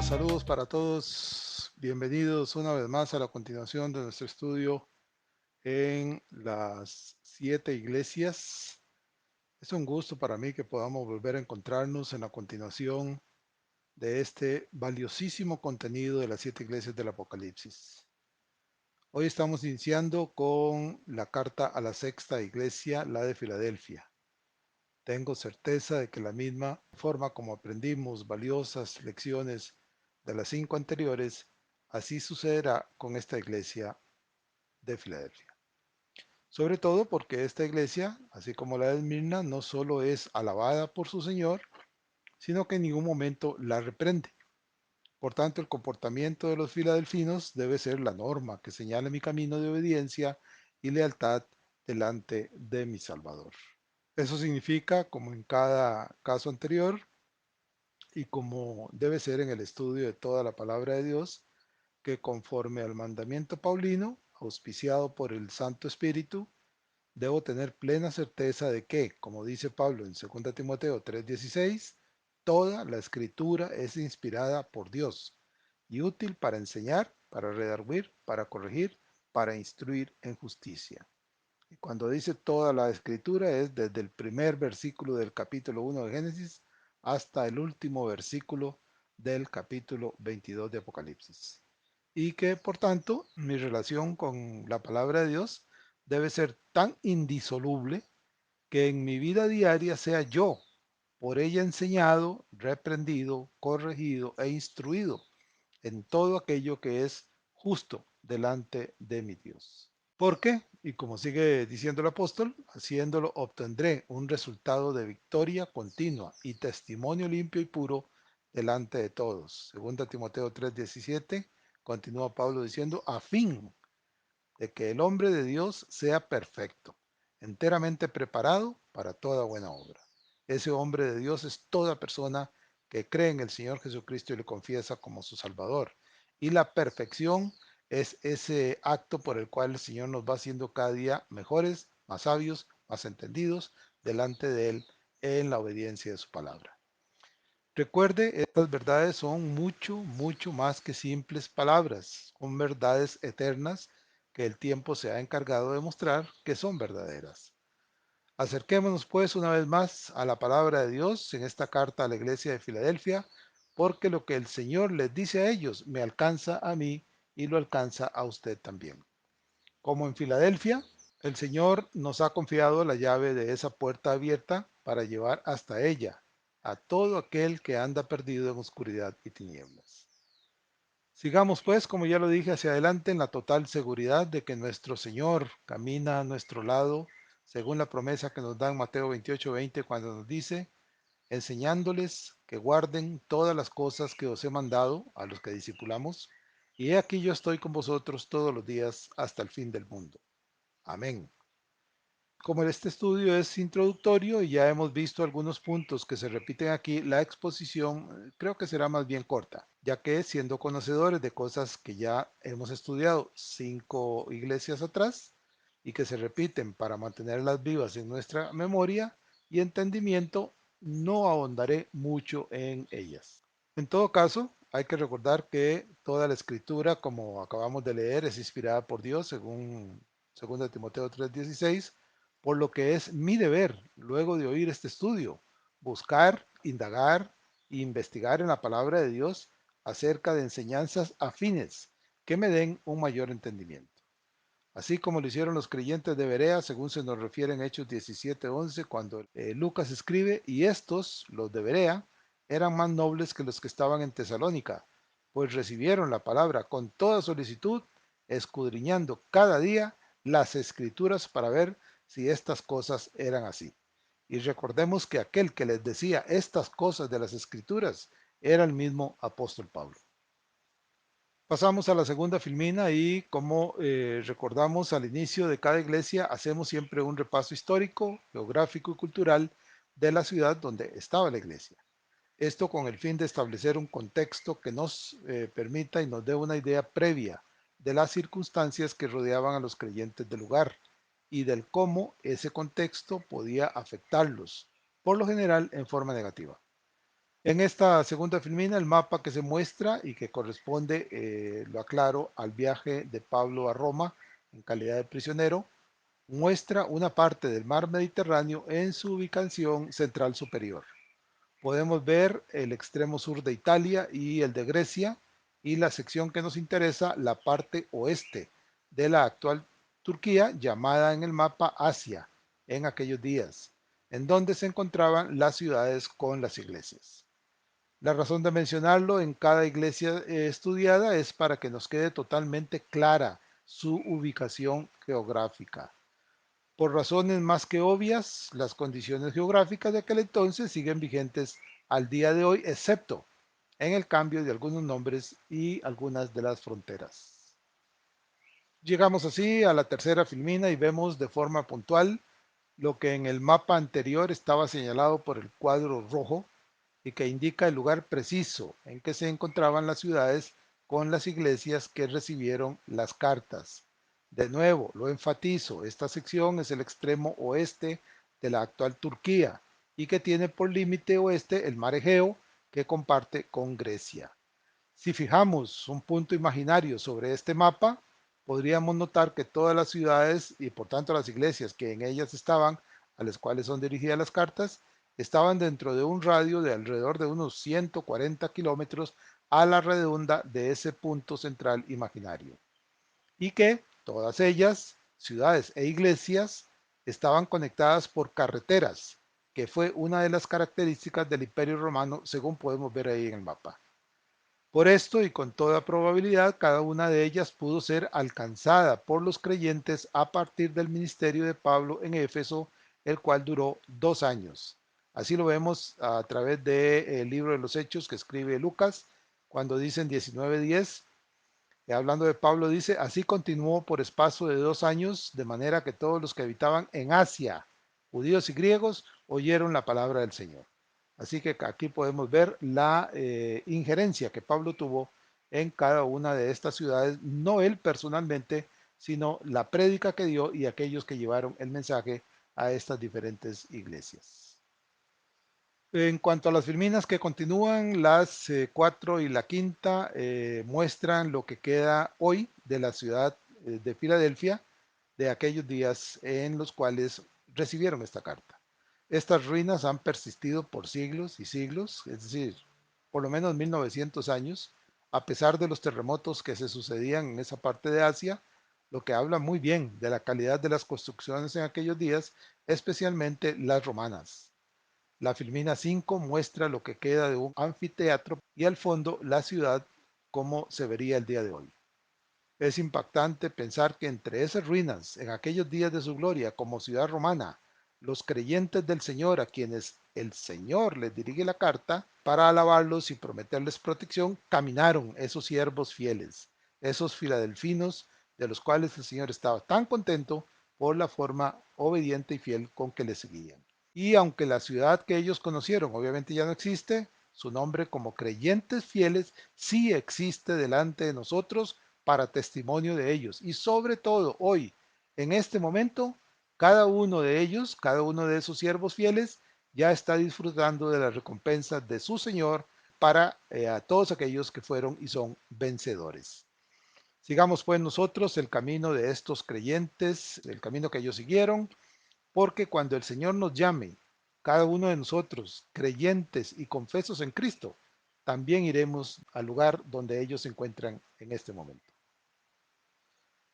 Hola, saludos para todos. Bienvenidos una vez más a la continuación de nuestro estudio en las 7 iglesias. Es un gusto para mí que podamos volver a encontrarnos en la continuación de este valiosísimo contenido de las 7 iglesias del Apocalipsis. Hoy estamos iniciando con la carta a la sexta iglesia, la de Filadelfia. Tengo certeza de que la misma forma como aprendimos valiosas lecciones de las 5 anteriores, así sucederá con esta iglesia de Filadelfia. Sobre todo porque esta iglesia, así como la de Esmirna, no solo es alabada por su Señor, sino que en ningún momento la reprende. Por tanto, el comportamiento de los filadelfinos debe ser la norma que señale mi camino de obediencia y lealtad delante de mi Salvador. Eso significa, como en cada caso anterior y como debe ser en el estudio de toda la palabra de Dios, que conforme al mandamiento paulino, auspiciado por el Santo Espíritu, debo tener plena certeza de que, como dice Pablo en 2 Timoteo 3:16, toda la escritura es inspirada por Dios y útil para enseñar, para redarguir, para corregir, para instruir en justicia. Y cuando dice toda la escritura es desde el primer versículo del capítulo 1 de Génesis hasta el último versículo del capítulo 22 de Apocalipsis. Y que por tanto mi relación con la palabra de Dios debe ser tan indisoluble que en mi vida diaria sea yo por ella enseñado, reprendido, corregido e instruido en todo aquello que es justo delante de mi Dios. ¿Por qué? Y como sigue diciendo el apóstol, haciéndolo obtendré un resultado de victoria continua y testimonio limpio y puro delante de todos. Segunda Timoteo 3:17, continúa Pablo diciendo, a fin de que el hombre de Dios sea perfecto, enteramente preparado para toda buena obra. Ese hombre de Dios es toda persona que cree en el Señor Jesucristo y le confiesa como su Salvador. Y la perfección es ese acto por el cual el Señor nos va haciendo cada día mejores, más sabios, más entendidos delante de Él en la obediencia de su palabra. Recuerde, estas verdades son mucho, mucho más que simples palabras, son verdades eternas que el tiempo se ha encargado de mostrar que son verdaderas. Acerquémonos pues una vez más a la palabra de Dios en esta carta a la iglesia de Filadelfia, porque lo que el Señor les dice a ellos me alcanza a mí y lo alcanza a usted también. Como en Filadelfia, el Señor nos ha confiado la llave de esa puerta abierta para llevar hasta ella a todo aquel que anda perdido en oscuridad y tinieblas. Sigamos pues, como ya lo dije, hacia adelante en la total seguridad de que nuestro Señor camina a nuestro lado, según la promesa que nos da en Mateo 28:20, cuando nos dice, enseñándoles que guarden todas las cosas que os he mandado a los que discipulamos, y he aquí yo estoy con vosotros todos los días hasta el fin del mundo. Amén. Como este estudio es introductorio y ya hemos visto algunos puntos que se repiten aquí, la exposición creo que será más bien corta, ya que siendo conocedores de cosas que ya hemos estudiado 5 iglesias atrás y que se repiten para mantenerlas vivas en nuestra memoria y entendimiento, no ahondaré mucho en ellas. En todo caso, hay que recordar que toda la escritura, como acabamos de leer, es inspirada por Dios, según 2 Timoteo 3:16, por lo que es mi deber, luego de oír este estudio, buscar, indagar e investigar en la palabra de Dios acerca de enseñanzas afines que me den un mayor entendimiento. Así como lo hicieron los creyentes de Berea, según se nos refiere en Hechos 17:11, cuando Lucas escribe, y estos, los de Berea, eran más nobles que los que estaban en Tesalónica, pues recibieron la palabra con toda solicitud, escudriñando cada día las escrituras para ver si estas cosas eran así. Y recordemos que aquel que les decía estas cosas de las escrituras era el mismo apóstol Pablo. Pasamos a la segunda filmina y como recordamos al inicio de cada iglesia, hacemos siempre un repaso histórico, geográfico y cultural de la ciudad donde estaba la iglesia. Esto con el fin de establecer un contexto que nos permita y nos dé una idea previa de las circunstancias que rodeaban a los creyentes del lugar y del cómo ese contexto podía afectarlos, por lo general en forma negativa. En esta segunda filmina, el mapa que se muestra y que corresponde, lo aclaro, al viaje de Pablo a Roma en calidad de prisionero, muestra una parte del mar Mediterráneo en su ubicación central superior. Podemos ver el extremo sur de Italia y el de Grecia, y la sección que nos interesa, la parte oeste de la actual Turquía, llamada en el mapa Asia, en aquellos días, en donde se encontraban las ciudades con las iglesias. La razón de mencionarlo en cada iglesia estudiada es para que nos quede totalmente clara su ubicación geográfica. Por razones más que obvias, las condiciones geográficas de aquel entonces siguen vigentes al día de hoy, excepto en el cambio de algunos nombres y algunas de las fronteras. Llegamos así a la tercera filmina y vemos de forma puntual lo que en el mapa anterior estaba señalado por el cuadro rojo y que indica el lugar preciso en que se encontraban las ciudades con las iglesias que recibieron las cartas. De nuevo, lo enfatizo, esta sección es el extremo oeste de la actual Turquía y que tiene por límite oeste el mar Egeo que comparte con Grecia. Si fijamos un punto imaginario sobre este mapa, podríamos notar que todas las ciudades y por tanto las iglesias que en ellas estaban, a las cuales son dirigidas las cartas, estaban dentro de un radio de alrededor de unos 140 kilómetros a la redonda de ese punto central imaginario. Y que todas ellas, ciudades e iglesias, estaban conectadas por carreteras, que fue una de las características del Imperio Romano, según podemos ver ahí en el mapa. Por esto y con toda probabilidad, cada una de ellas pudo ser alcanzada por los creyentes a partir del ministerio de Pablo en Éfeso, el cual duró 2 años. Así lo vemos a través del libro de los Hechos que escribe Lucas, cuando dice en 19:10, hablando de Pablo, dice, así continuó por espacio de 2 años, de manera que todos los que habitaban en Asia, judíos y griegos, oyeron la palabra del Señor. Así que aquí podemos ver la injerencia que Pablo tuvo en cada una de estas ciudades, no él personalmente, sino la prédica que dio y aquellos que llevaron el mensaje a estas diferentes iglesias. En cuanto a las filminas que continúan, las 4 y la quinta muestran lo que queda hoy de la ciudad de Filadelfia, de aquellos días en los cuales recibieron esta carta. Estas ruinas han persistido por siglos y siglos, es decir, por lo menos 1900 años, a pesar de los terremotos que se sucedían en esa parte de Asia, lo que habla muy bien de la calidad de las construcciones en aquellos días, especialmente las romanas. La filmina 5 muestra lo que queda de un anfiteatro y al fondo la ciudad como se vería el día de hoy. Es impactante pensar que entre esas ruinas, en aquellos días de su gloria como ciudad romana, los creyentes del Señor a quienes el Señor les dirige la carta para alabarlos y prometerles protección, caminaron esos siervos fieles, esos filadelfinos de los cuales el Señor estaba tan contento por la forma obediente y fiel con que les seguían. Y aunque la ciudad que ellos conocieron obviamente ya no existe, su nombre como creyentes fieles sí existe delante de nosotros para testimonio de ellos. Y sobre todo hoy, en este momento, cada uno de ellos, cada uno de esos siervos fieles, ya está disfrutando de las recompensas de su Señor para a todos aquellos que fueron y son vencedores. Sigamos pues nosotros el camino de estos creyentes, el camino que ellos siguieron, porque cuando el Señor nos llame, cada uno de nosotros, creyentes y confesos en Cristo, también iremos al lugar donde ellos se encuentran en este momento.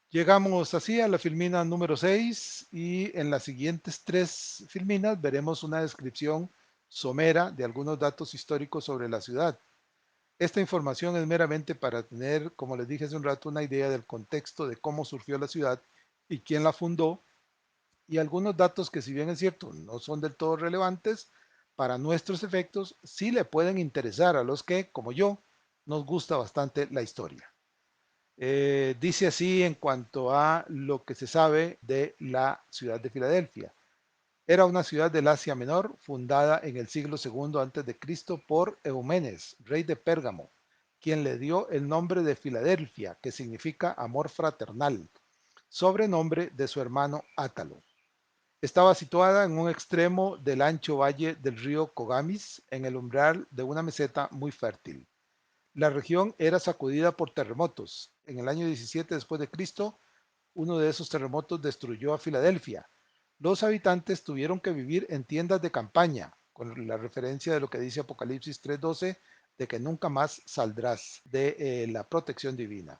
Llegamos así a la filmina número 6 y en las siguientes 3 filminas veremos una descripción somera de algunos datos históricos sobre la ciudad. Esta información es meramente para tener, como les dije hace un rato, una idea del contexto de cómo surgió la ciudad y quién la fundó, y algunos datos que si bien es cierto no son del todo relevantes para nuestros efectos, sí le pueden interesar a los que, como yo, nos gusta bastante la historia. Dice así en cuanto a lo que se sabe de la ciudad de Filadelfia. Era una ciudad del Asia Menor fundada en el siglo II antes de Cristo por Eumenes, rey de Pérgamo, quien le dio el nombre de Filadelfia, que significa amor fraternal, sobrenombre de su hermano Átalo. Estaba situada en un extremo del ancho valle del río Cogamis, en el umbral de una meseta muy fértil. La región era sacudida por terremotos. En el año 17 después de Cristo, uno de esos terremotos destruyó a Filadelfia. Los habitantes tuvieron que vivir en tiendas de campaña, con la referencia de lo que dice Apocalipsis 3:12, de que nunca más saldrás de la protección divina.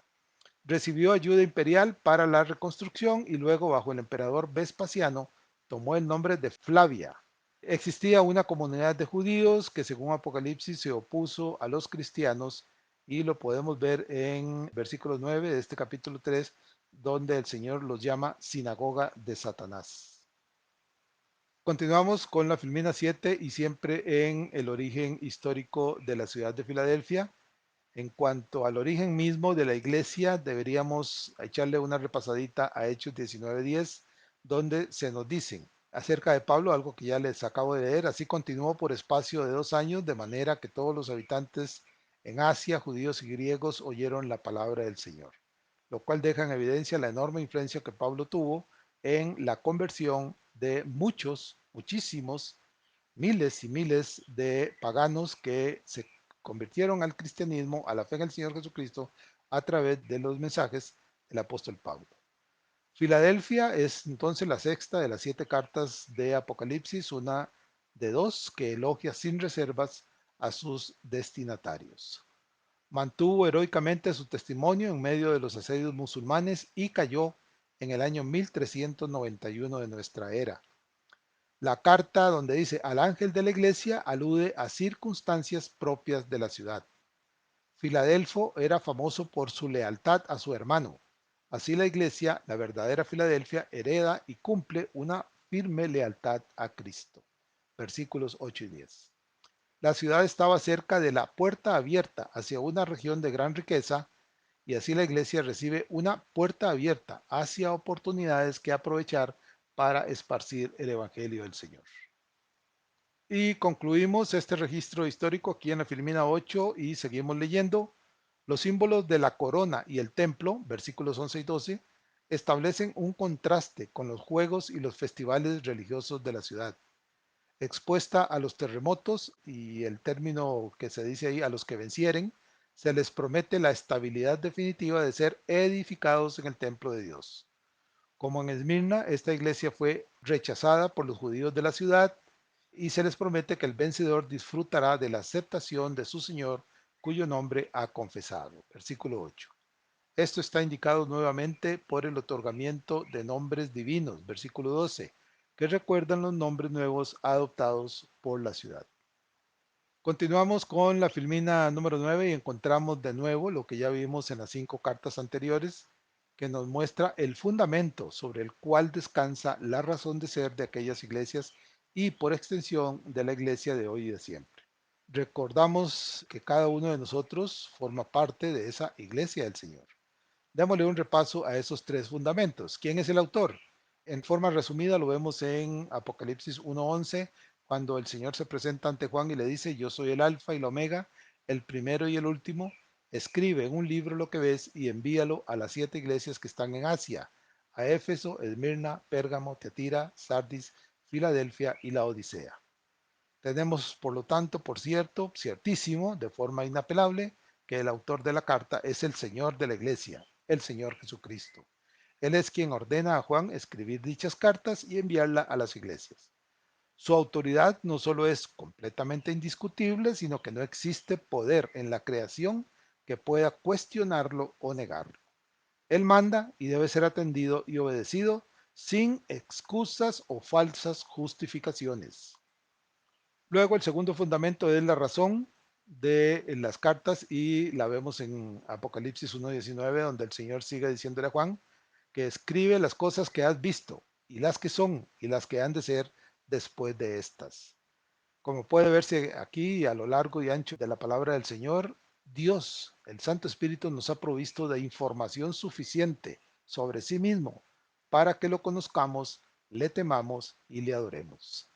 Recibió ayuda imperial para la reconstrucción y luego, bajo el emperador Vespasiano, tomó el nombre de Flavia. Existía una comunidad de judíos que, según Apocalipsis, se opuso a los cristianos, y lo podemos ver en versículo 9 de este capítulo 3, donde el Señor los llama sinagoga de Satanás. Continuamos con la Filmina 7 y siempre en el origen histórico de la ciudad de Filadelfia. En cuanto al origen mismo de la iglesia, deberíamos echarle una repasadita a Hechos 19:10, donde se nos dicen acerca de Pablo, algo que ya les acabo de leer. Así continuó por espacio de 2 años, de manera que todos los habitantes en Asia, judíos y griegos, oyeron la palabra del Señor, lo cual deja en evidencia la enorme influencia que Pablo tuvo en la conversión de muchos, muchísimos, miles y miles de paganos que se convirtieron al cristianismo, a la fe en el Señor Jesucristo, a través de los mensajes del apóstol Pablo. Filadelfia es entonces la sexta de las 7 cartas de Apocalipsis, una de dos que elogia sin reservas a sus destinatarios. Mantuvo heroicamente su testimonio en medio de los asedios musulmanes y cayó en el año 1391 de nuestra era. La carta donde dice al ángel de la iglesia alude a circunstancias propias de la ciudad. Filadelfo era famoso por su lealtad a su hermano. Así la iglesia, la verdadera Filadelfia, hereda y cumple una firme lealtad a Cristo. Versículos 8 y 10. La ciudad estaba cerca de la puerta abierta hacia una región de gran riqueza, y así la iglesia recibe una puerta abierta hacia oportunidades que aprovechar para esparcir el Evangelio del Señor. Y concluimos este registro histórico aquí en la Filmina 8 y seguimos leyendo. Los símbolos de la corona y el templo, versículos 11 y 12, establecen un contraste con los juegos y los festivales religiosos de la ciudad. Expuesta a los terremotos, y el término que se dice ahí, a los que vencieren, se les promete la estabilidad definitiva de ser edificados en el templo de Dios. Como en Esmirna, esta iglesia fue rechazada por los judíos de la ciudad, y se les promete que el vencedor disfrutará de la aceptación de su Señor, cuyo nombre ha confesado. Versículo 8. Esto está indicado nuevamente por el otorgamiento de nombres divinos. Versículo 12, que recuerdan los nombres nuevos adoptados por la ciudad. Continuamos con la filmina número 9 y encontramos de nuevo lo que ya vimos en las 5 cartas anteriores, que nos muestra el fundamento sobre el cual descansa la razón de ser de aquellas iglesias y, por extensión, de la iglesia de hoy y de siempre. Recordamos que cada uno de nosotros forma parte de esa iglesia del Señor. Démosle un repaso a esos 3 fundamentos. ¿Quién es el autor? En forma resumida lo vemos en Apocalipsis 1:11, cuando el Señor se presenta ante Juan y le dice: yo soy el alfa y la omega, el primero y el último. Escribe en un libro lo que ves y envíalo a las 7 iglesias que están en Asia: a Éfeso, Esmirna, Pérgamo, Teatira, Sardis, Filadelfia y la Odisea. Tenemos, por lo tanto, por cierto, ciertísimo, de forma inapelable, que el autor de la carta es el Señor de la Iglesia, el Señor Jesucristo. Él es quien ordena a Juan escribir dichas cartas y enviarla a las iglesias. Su autoridad no solo es completamente indiscutible, sino que no existe poder en la creación que pueda cuestionarlo o negarlo. Él manda y debe ser atendido y obedecido sin excusas o falsas justificaciones. Luego, el segundo fundamento es la razón de las cartas, y la vemos en Apocalipsis 1:19, donde el Señor sigue diciéndole a Juan que escribe las cosas que has visto y las que son y las que han de ser después de estas. Como puede verse aquí a lo largo y ancho de la palabra del Señor, Dios, el Santo Espíritu, nos ha provisto de información suficiente sobre sí mismo para que lo conozcamos, le temamos y le adoremos,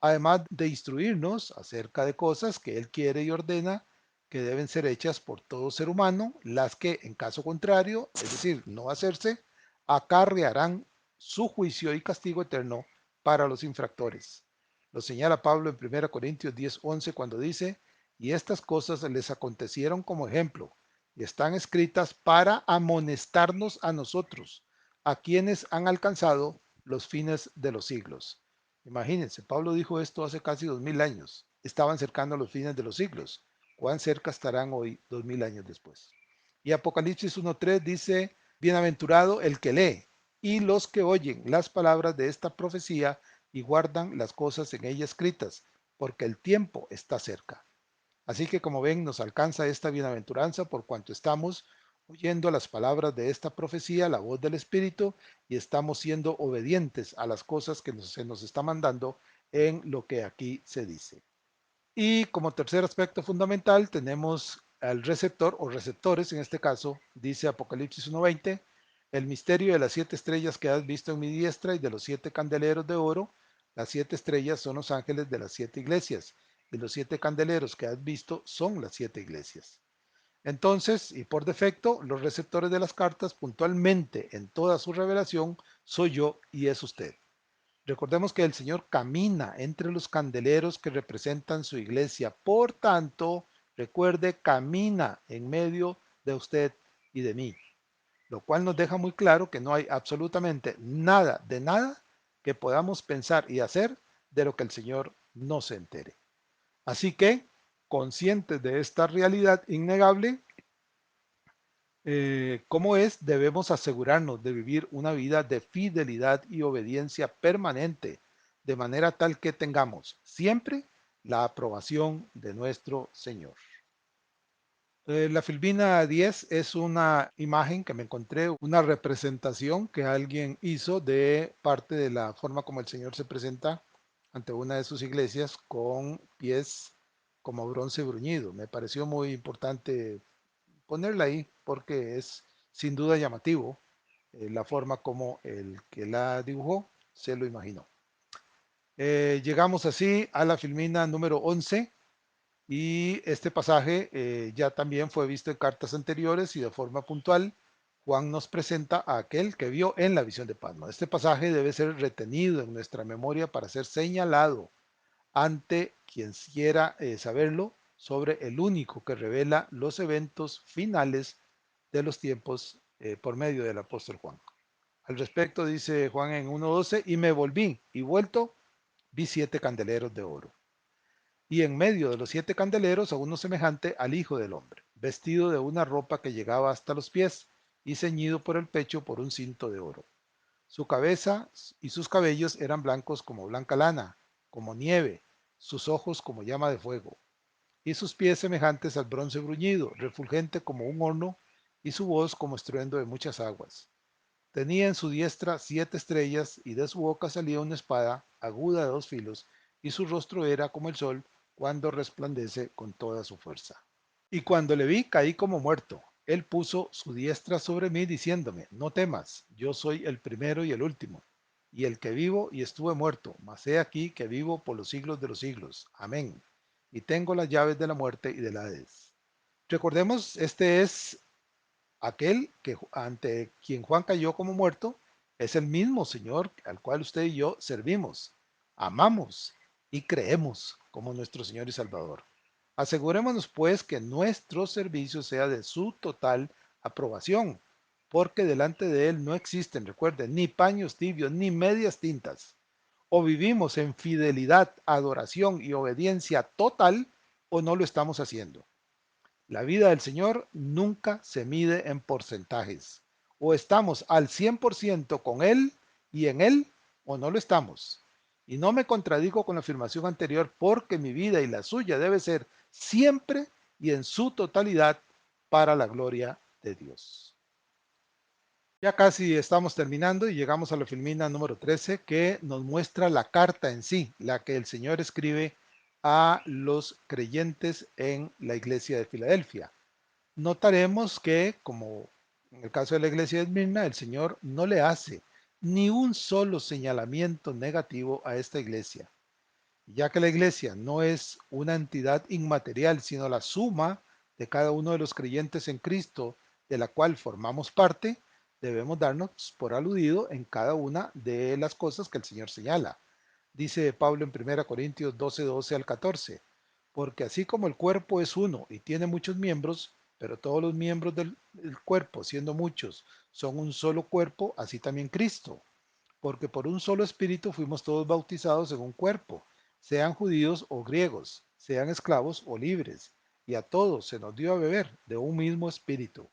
además de instruirnos acerca de cosas que Él quiere y ordena que deben ser hechas por todo ser humano, las que, en caso contrario, es decir, no hacerse, acarrearán su juicio y castigo eterno para los infractores. Lo señala Pablo en 1 Corintios 10:11 cuando dice, y estas cosas les acontecieron como ejemplo, y están escritas para amonestarnos a nosotros, a quienes han alcanzado los fines de los siglos. Imagínense, Pablo dijo esto hace casi 2000 años. Estaban cercando los fines de los siglos. ¿Cuán cerca estarán hoy, 2000 años después? Y Apocalipsis 1:3 dice, bienaventurado el que lee y los que oyen las palabras de esta profecía y guardan las cosas en ella escritas, porque el tiempo está cerca. Así que como ven, nos alcanza esta bienaventuranza por cuanto estamos oyendo las palabras de esta profecía, la voz del Espíritu, y estamos siendo obedientes a las cosas que se nos está mandando en lo que aquí se dice. Y como tercer aspecto fundamental tenemos al receptor o receptores, en este caso, dice Apocalipsis 1:20, el misterio de las 7 estrellas que has visto en mi diestra y de los 7 candeleros de oro. Las 7 estrellas son los ángeles de las 7 iglesias y los 7 candeleros que has visto son las 7 iglesias. Entonces, y por defecto, los receptores de las cartas puntualmente en toda su revelación soy yo y es usted. Recordemos que el Señor camina entre los candeleros que representan su iglesia. Por tanto, recuerde, camina en medio de usted y de mí, lo cual nos deja muy claro que no hay absolutamente nada de nada que podamos pensar y hacer de lo que el Señor no se entere. Así que, conscientes de esta realidad innegable, ¿cómo es? Debemos asegurarnos de vivir una vida de fidelidad y obediencia permanente, de manera tal que tengamos siempre la aprobación de nuestro Señor. La Filbina 10 es una imagen que me encontré, una representación que alguien hizo de parte de la forma como el Señor se presenta ante una de sus iglesias con pies como bronce bruñido. Me pareció muy importante ponerla ahí porque es sin duda llamativo la forma como el que la dibujó se lo imaginó. Llegamos así a la filmina número 11 y este pasaje ya también fue visto en cartas anteriores y de forma puntual. Juan nos presenta a aquel que vio en la visión de Patmos. Este pasaje debe ser retenido en nuestra memoria para ser señalado ante quien quiera saberlo sobre el único que revela los eventos finales de los tiempos por medio del apóstol Juan. Al respecto dice Juan en 1:12, y me volví y vuelto, vi 7 candeleros de oro. Y en medio de los 7 candeleros a uno semejante al Hijo del Hombre, vestido de una ropa que llegaba hasta los pies y ceñido por el pecho por un cinto de oro. Su cabeza y sus cabellos eran blancos como blanca lana, como nieve, sus ojos como llama de fuego, y sus pies semejantes al bronce bruñido, refulgente como un horno, y su voz como estruendo de muchas aguas. Tenía en su diestra 7 estrellas, y de su boca salía una espada aguda de 2 filos, y su rostro era como el sol cuando resplandece con toda su fuerza. Y cuando le vi, caí como muerto. Él puso su diestra sobre mí, diciéndome, no temas, yo soy el primero y el último, y el que vivo y estuve muerto, mas he aquí que vivo por los siglos de los siglos. Amén. Y tengo las llaves de la muerte y del Hades. Recordemos, este es aquel que ante quien Juan cayó como muerto, es el mismo Señor al cual usted y yo servimos, amamos y creemos como nuestro Señor y Salvador. Asegurémonos pues que nuestro servicio sea de su total aprobación, porque delante de Él no existen, recuerden, ni paños tibios ni medias tintas. O vivimos en fidelidad, adoración y obediencia total, o no lo estamos haciendo. La vida del Señor nunca se mide en porcentajes. O estamos al 100% con Él y en Él, o no lo estamos. Y no me contradigo con la afirmación anterior porque mi vida y la suya debe ser siempre y en su totalidad para la gloria de Dios. Ya casi estamos terminando y llegamos a la filmina número 13 que nos muestra la carta en sí, la que el Señor escribe a los creyentes en la iglesia de Filadelfia. Notaremos que, como en el caso de la iglesia de Esmirna, el Señor no le hace ni un solo señalamiento negativo a esta iglesia, ya que la iglesia no es una entidad inmaterial, sino la suma de cada uno de los creyentes en Cristo, de la cual formamos parte. Debemos darnos por aludido en cada una de las cosas que el Señor señala. dice Pablo en 1 Corintios 12 al 14, porque así como el cuerpo es uno y tiene muchos miembros, pero todos los miembros del cuerpo, siendo muchos, son un solo cuerpo, así también Cristo, porque por un solo espíritu fuimos todos bautizados en un cuerpo, sean judíos o griegos, sean esclavos o libres, y a todos se nos dio a beber de un mismo espíritu.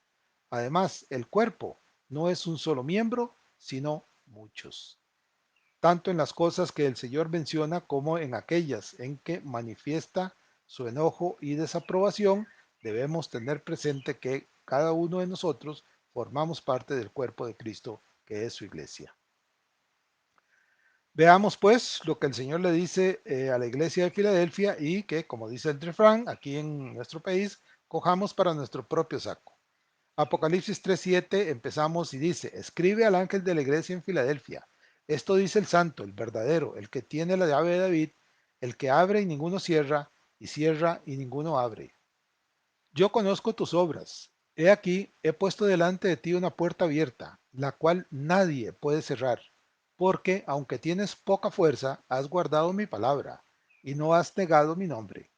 Además, el cuerpo no es un solo miembro, sino muchos, tanto en las cosas que el Señor menciona como en aquellas en que manifiesta su enojo y desaprobación. Debemos tener presente que cada uno de nosotros formamos parte del cuerpo de Cristo, que es su iglesia. Veamos pues lo que el Señor le dice a la iglesia de Filadelfia y que, como dice el refrán, aquí en nuestro país, cojamos para nuestro propio saco. Apocalipsis 3:7 empezamos y dice, escribe al ángel de la iglesia en Filadelfia. Esto dice el santo, el verdadero, el que tiene la llave de David, el que abre y ninguno cierra, y cierra y ninguno abre. Yo conozco tus obras. He aquí, he puesto delante de ti una puerta abierta, la cual nadie puede cerrar, porque aunque tienes poca fuerza, has guardado mi palabra y no has negado mi nombre.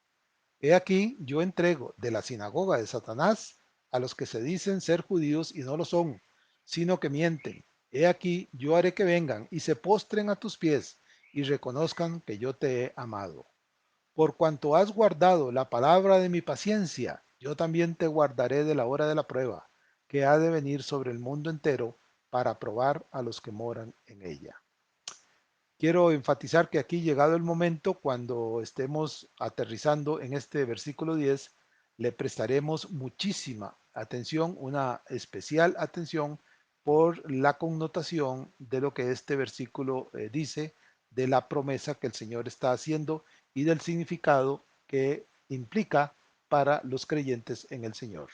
He aquí, yo entrego de la sinagoga de Satanás a los que se dicen ser judíos y no lo son, sino que mienten. He aquí, yo haré que vengan y se postren a tus pies y reconozcan que yo te he amado. Por cuanto has guardado la palabra de mi paciencia, yo también te guardaré de la hora de la prueba, que ha de venir sobre el mundo entero para probar a los que moran en ella. Quiero enfatizar que aquí, llegado el momento, cuando estemos aterrizando en este versículo 10, le prestaremos muchísima atención, una especial atención por la connotación de lo que este versículo dice, de la promesa que el Señor está haciendo y del significado que implica para los creyentes en el Señor.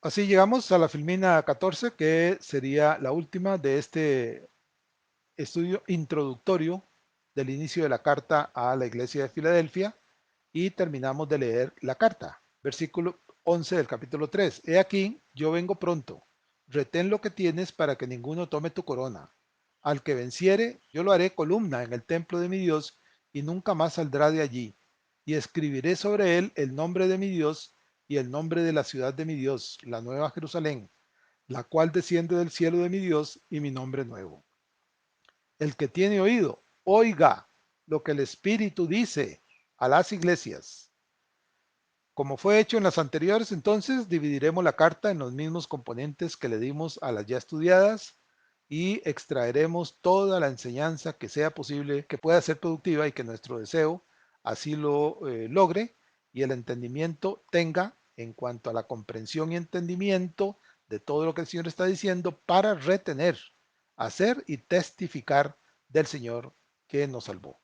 Así llegamos a la Filmina 14, que sería la última de este estudio introductorio del inicio de la carta a la iglesia de Filadelfia y terminamos de leer la carta. Versículo 11 del capítulo 3. He aquí, yo vengo pronto. Retén lo que tienes para que ninguno tome tu corona. Al que venciere, yo lo haré columna en el templo de mi Dios y nunca más saldrá de allí. Y escribiré sobre él el nombre de mi Dios y el nombre de la ciudad de mi Dios, la nueva Jerusalén, la cual desciende del cielo de mi Dios y mi nombre nuevo. El que tiene oído, oiga lo que el Espíritu dice a las iglesias. Como fue hecho en las anteriores, entonces dividiremos la carta en los mismos componentes que le dimos a las ya estudiadas y extraeremos toda la enseñanza que sea posible, que pueda ser productiva y que nuestro deseo así lo logre y el entendimiento tenga en cuanto a la comprensión y entendimiento de todo lo que el Señor está diciendo para retener, hacer y testificar del Señor que nos salvó.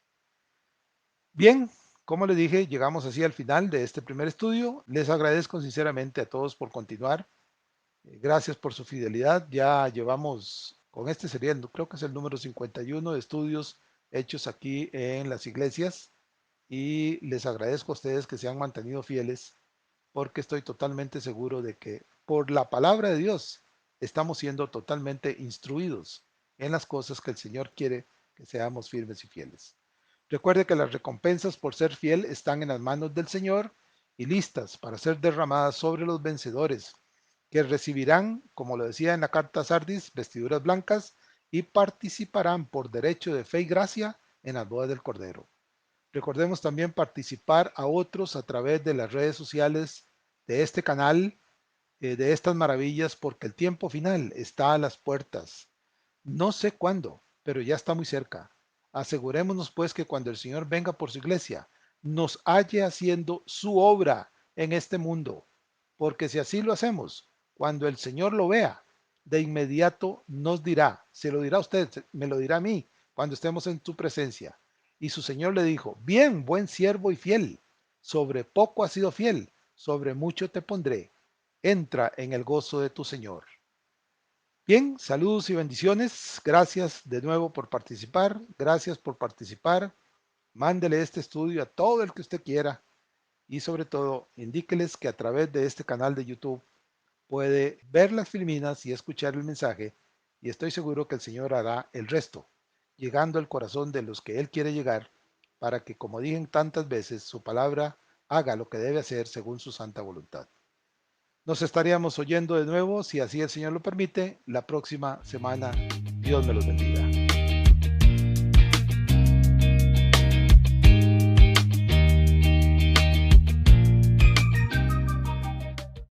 Bien, como les dije, llegamos así al final de este primer estudio. Les agradezco sinceramente a todos por continuar. Gracias por su fidelidad. Ya llevamos, con este sería, creo que es el número 51 de estudios hechos aquí en las iglesias y les agradezco a ustedes que se han mantenido fieles porque estoy totalmente seguro de que por la palabra de Dios estamos siendo totalmente instruidos en las cosas que el Señor quiere que seamos firmes y fieles. Recuerde que las recompensas por ser fiel están en las manos del Señor y listas para ser derramadas sobre los vencedores, que recibirán, como lo decía en la carta a Sardis, vestiduras blancas y participarán por derecho de fe y gracia en las bodas del Cordero. Recordemos también participar a otros a través de las redes sociales de este canal, de estas maravillas, porque el tiempo final está a las puertas. No sé cuándo, pero ya está muy cerca. Asegurémonos pues que cuando el Señor venga por su iglesia, nos halle haciendo su obra en este mundo, porque si así lo hacemos, cuando el Señor lo vea, de inmediato nos dirá, se lo dirá a usted, me lo dirá a mí, cuando estemos en tu presencia. Y su Señor le dijo, bien, buen siervo y fiel, sobre poco has sido fiel, sobre mucho te pondré, entra en el gozo de tu Señor. Bien, saludos y bendiciones. Gracias de nuevo por participar. Gracias por participar. Mándele este estudio a todo el que usted quiera y sobre todo indíqueles que a través de este canal de YouTube puede ver las filminas y escuchar el mensaje y estoy seguro que el Señor hará el resto. llegando al corazón de los que Él quiere llegar, para que, como dije tantas veces, su palabra haga lo que debe hacer según su santa voluntad. Nos estaríamos oyendo de nuevo, si así el Señor lo permite, la próxima semana. Dios me los bendiga.